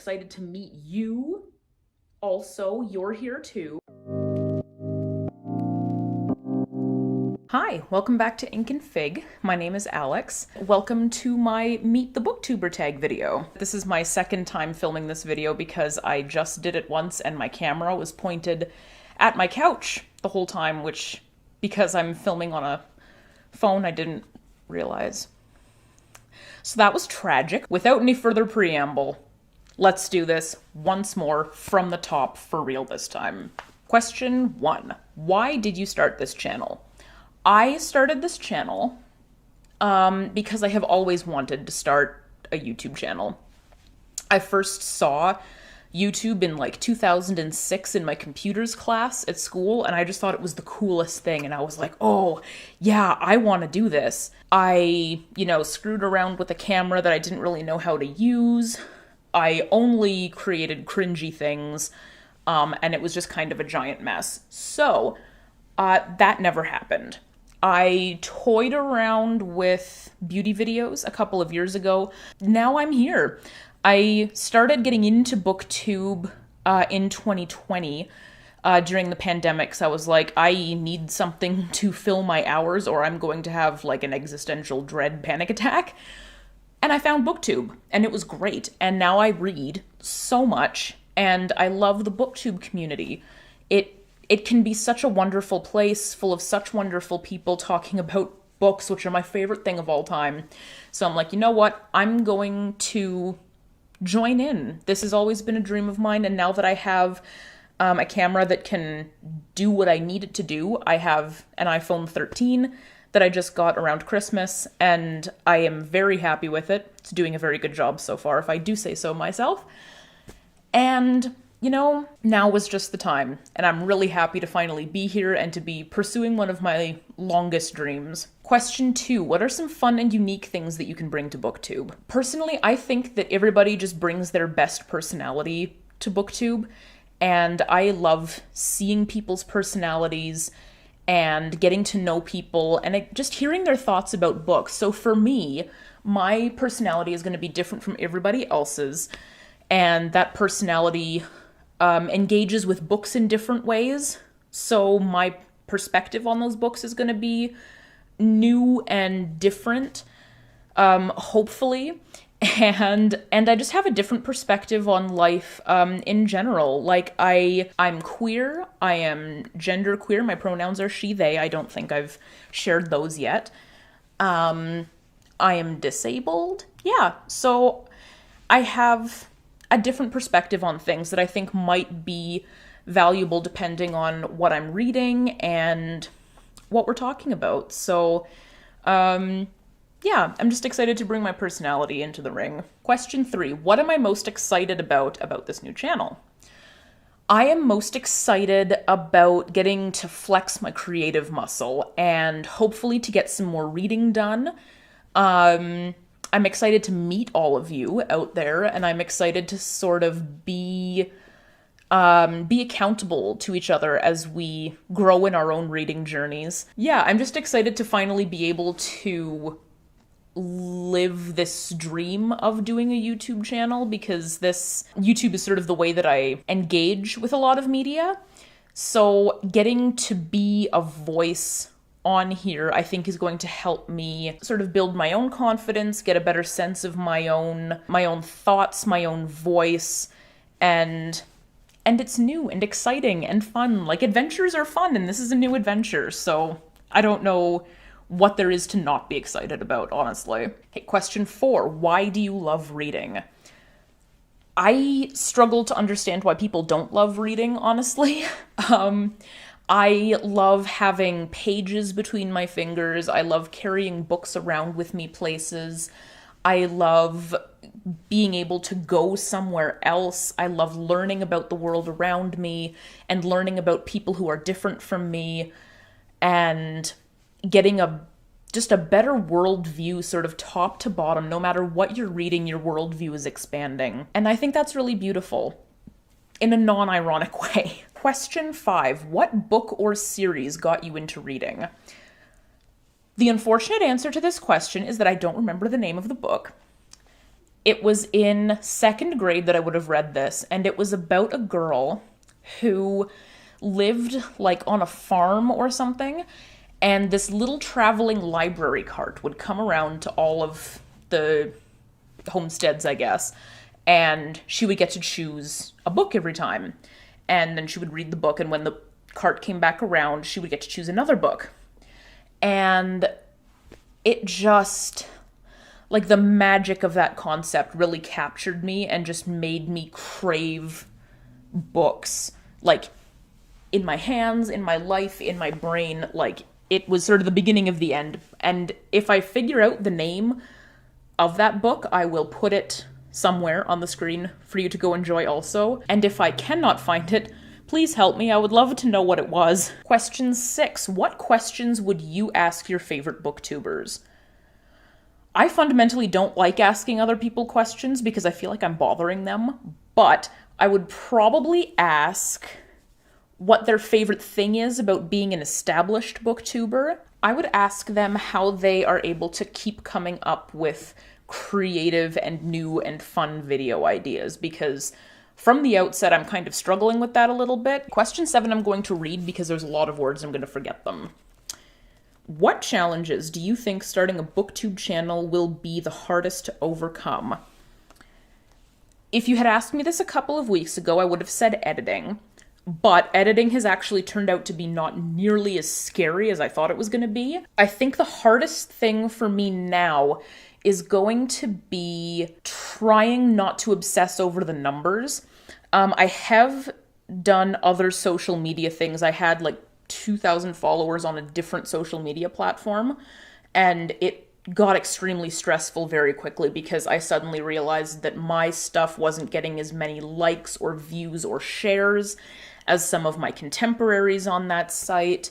excited to meet you. Also, you're here too. Hi, welcome back to Ink and Fig. My name is Alex. Welcome to my Meet the Booktuber Tag video. This is my second time filming this video because I just did it once and my camera was pointed at my couch the whole time, which, because I'm filming on a phone, I didn't realize. So that was tragic. Without any further preamble, let's do this once more from the top for real this time. Question 1. Why did you start this channel? I started this channel because I have always wanted to start a YouTube channel. I first saw YouTube in like 2006 in my computers class at school, and I just thought it was the coolest thing, and I was like, oh yeah, I want to do this. I, screwed around with a camera that I didn't really know how to use. I only created cringy things, and it was just kind of a giant mess. So, that never happened. I toyed around with beauty videos a couple of years ago. Now I'm here. I started getting into Booktube in 2020 during the pandemic, so I was like, I need something to fill my hours or I'm going to have like an existential dread panic attack. And I found Booktube, and it was great. And now I read so much, and I love the Booktube community. It can be such a wonderful place full of such wonderful people talking about books, which are my favorite thing of all time. So I'm like, you know what? I'm going to join in. This has always been a dream of mine, and now that I have a camera that can do what I need it to do, I have an iPhone 13 that I just got around Christmas, and I am very happy with it. It's doing a very good job so far, if I do say so myself. And now was just the time, and I'm really happy to finally be here and to be pursuing one of my longest dreams. Question 2, what are some fun and unique things that you can bring to Booktube? Personally, I think that everybody just brings their best personality to Booktube, and I love seeing people's personalities and getting to know people and just hearing their thoughts about books. So for me, my personality is going to be different from everybody else's, and that personality engages with books in different ways, so my perspective on those books is going to be new and different, hopefully, and I just have a different perspective on life in general. Like, I'm queer, I am genderqueer, my pronouns are she, they, I don't think I've shared those yet. I am disabled, yeah, so I have a different perspective on things that I think might be valuable depending on what I'm reading and what we're talking about. So, yeah, I'm just excited to bring my personality into the ring. Question 3, what am I most excited about this new channel? I am most excited about getting to flex my creative muscle and hopefully to get some more reading done. I'm excited to meet all of you out there, and I'm excited to sort of be accountable to each other as we grow in our own reading journeys. Yeah, I'm just excited to finally be able to live this dream of doing a YouTube channel, because YouTube is sort of the way that I engage with a lot of media. So getting to be a voice on here, I think, is going to help me sort of build my own confidence, get a better sense of my own thoughts, my own voice, and it's new and exciting and fun. Like, adventures are fun, and this is a new adventure, so I don't know what there is to not be excited about, honestly. Okay, question 4, why do you love reading? I struggle to understand why people don't love reading, honestly. I love having pages between my fingers. I love carrying books around with me places. I love being able to go somewhere else. I love learning about the world around me and learning about people who are different from me and getting just a better worldview, sort of top to bottom. No matter what you're reading, your worldview is expanding. And I think that's really beautiful in a non-ironic way. Question 5, what book or series got you into reading? The unfortunate answer to this question is that I don't remember the name of the book. It was in second grade that I would have read this, and it was about a girl who lived like on a farm or something, and this little traveling library cart would come around to all of the homesteads, I guess, and she would get to choose a book every time. And then she would read the book, and when the cart came back around, she would get to choose another book. And it just, like, the magic of that concept really captured me and just made me crave books, like, in my hands, in my life, in my brain. Like, it was sort of the beginning of the end. And if I figure out the name of that book, I will put it somewhere on the screen for you to go enjoy also. And if I cannot find it, please help me. I would love to know what it was. Question 6. What questions would you ask your favorite booktubers? I fundamentally don't like asking other people questions because I feel like I'm bothering them, but I would probably ask what their favorite thing is about being an established booktuber. I would ask them how they are able to keep coming up with creative and new and fun video ideas, because from the outset I'm kind of struggling with that a little bit. Question 7 I'm going to read because there's a lot of words and I'm going to forget them. What challenges do you think starting a booktube channel will be the hardest to overcome? If you had asked me this a couple of weeks ago, I would have said editing. But editing has actually turned out to be not nearly as scary as I thought it was going to be. I think the hardest thing for me now is going to be trying not to obsess over the numbers. I have done other social media things. I had like 2,000 followers on a different social media platform, and it got extremely stressful very quickly because I suddenly realized that my stuff wasn't getting as many likes or views or shares as some of my contemporaries on that site.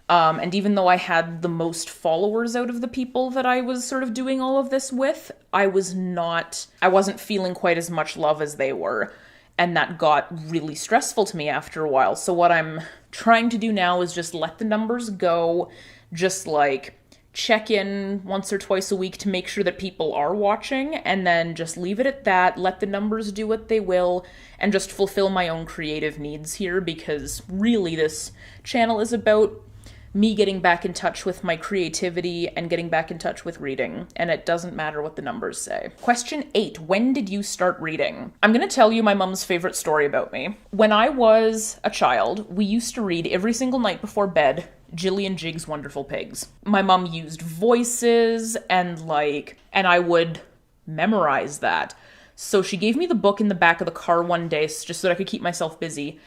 And even though I had the most followers out of the people that I was sort of doing all of this with, I wasn't feeling quite as much love as they were. And that got really stressful to me after a while. So what I'm trying to do now is just let the numbers go, just like check in once or twice a week to make sure that people are watching, and then just leave it at that, let the numbers do what they will, and just fulfill my own creative needs here, because really this channel is about me getting back in touch with my creativity and getting back in touch with reading, and it doesn't matter what the numbers say. Question 8, when did you start reading? I'm gonna tell you my mom's favorite story about me. When I was a child, we used to read every single night before bed Jilly and Jig's Wonderful Pigs. My mom used voices and I would memorize that. So she gave me the book in the back of the car one day just so that I could keep myself busy.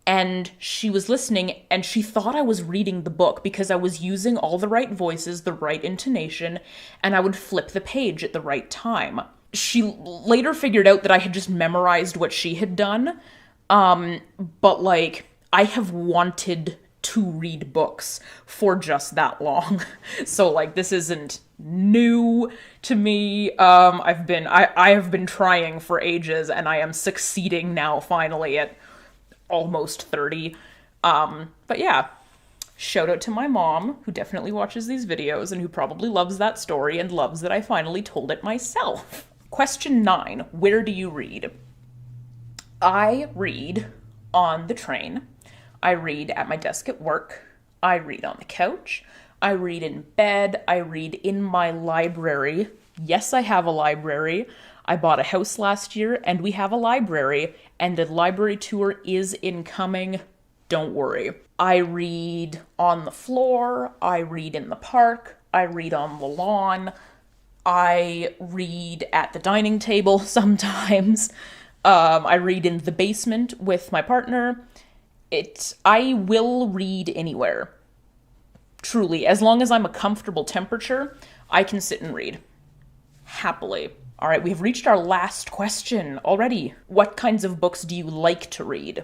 And she was listening, and she thought I was reading the book because I was using all the right voices, the right intonation, and I would flip the page at the right time. She later figured out that I had just memorized what she had done, but I have wanted to read books for just that long. So this isn't new to me. I have been trying for ages, and I am succeeding now finally at almost 30. But yeah, shout out to my mom, who definitely watches these videos and who probably loves that story and loves that I finally told it myself. Question 9, where do you read? I read on the train. I read at my desk at work. I read on the couch. I read in bed. I read in my library. Yes, I have a library. I bought a house last year and we have a library, and the library tour is incoming. Don't worry. I read on the floor. I read in the park. I read on the lawn. I read at the dining table sometimes. I read in the basement with my partner. I will read anywhere. Truly, as long as I'm a comfortable temperature, I can sit and read. Happily. All right, we have reached our last question already. What kinds of books do you like to read?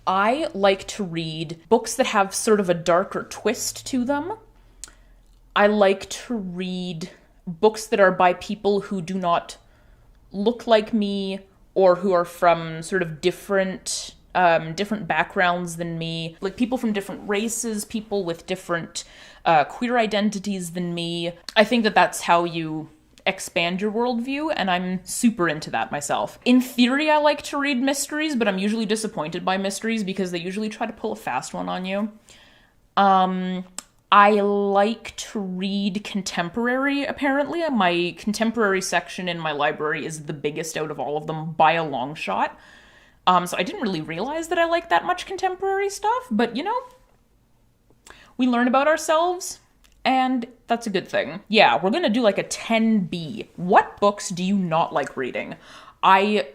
I like to read books that have sort of a darker twist to them. I like to read books that are by people who do not look like me or who are from sort of different backgrounds than me, like people from different races, people with different queer identities than me. I think that that's how you expand your worldview, and I'm super into that myself. In theory, I like to read mysteries, but I'm usually disappointed by mysteries because they usually try to pull a fast one on you. I like to read contemporary, apparently. My contemporary section in my library is the biggest out of all of them by a long shot. So I didn't really realize that I liked that much contemporary stuff, but you know, we learn about ourselves, and that's a good thing. Yeah, we're gonna do like a 10B. What books do you not like reading? I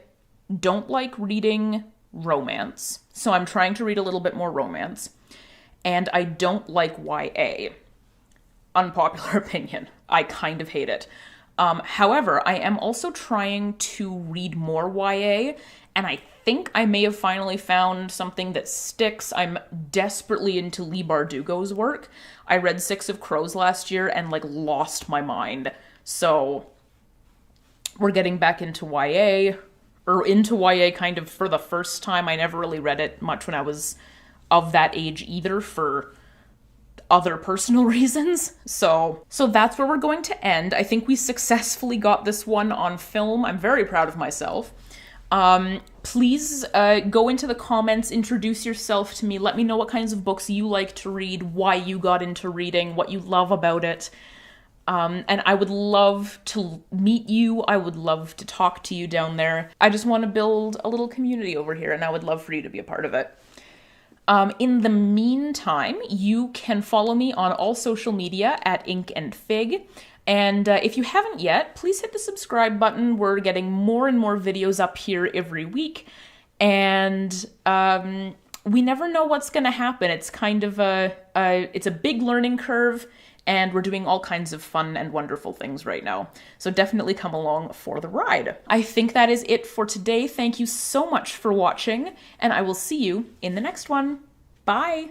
don't like reading romance, so I'm trying to read a little bit more romance. And I don't like YA. Unpopular opinion. I kind of hate it. However, I am also trying to read more YA, and I think I may have finally found something that sticks. I'm desperately into Leigh Bardugo's work. I read Six of Crows last year and like lost my mind. So we're getting back into YA, or into YA kind of for the first time. I never really read it much when I was of that age either, for other personal reasons. So that's where we're going to end. I think we successfully got this one on film. I'm very proud of myself. Please go into the comments, introduce yourself to me, let me know what kinds of books you like to read, why you got into reading, what you love about it. And I would love to meet you. I would love to talk to you down there. I just want to build a little community over here, and I would love for you to be a part of it. In the meantime, you can follow me on all social media at Ink and Fig. And if you haven't yet, please hit the subscribe button. We're getting more and more videos up here every week. And we never know what's going to happen. It's kind of it's a big learning curve, and we're doing all kinds of fun and wonderful things right now. So definitely come along for the ride. I think that is it for today. Thank you so much for watching, and I will see you in the next one. Bye!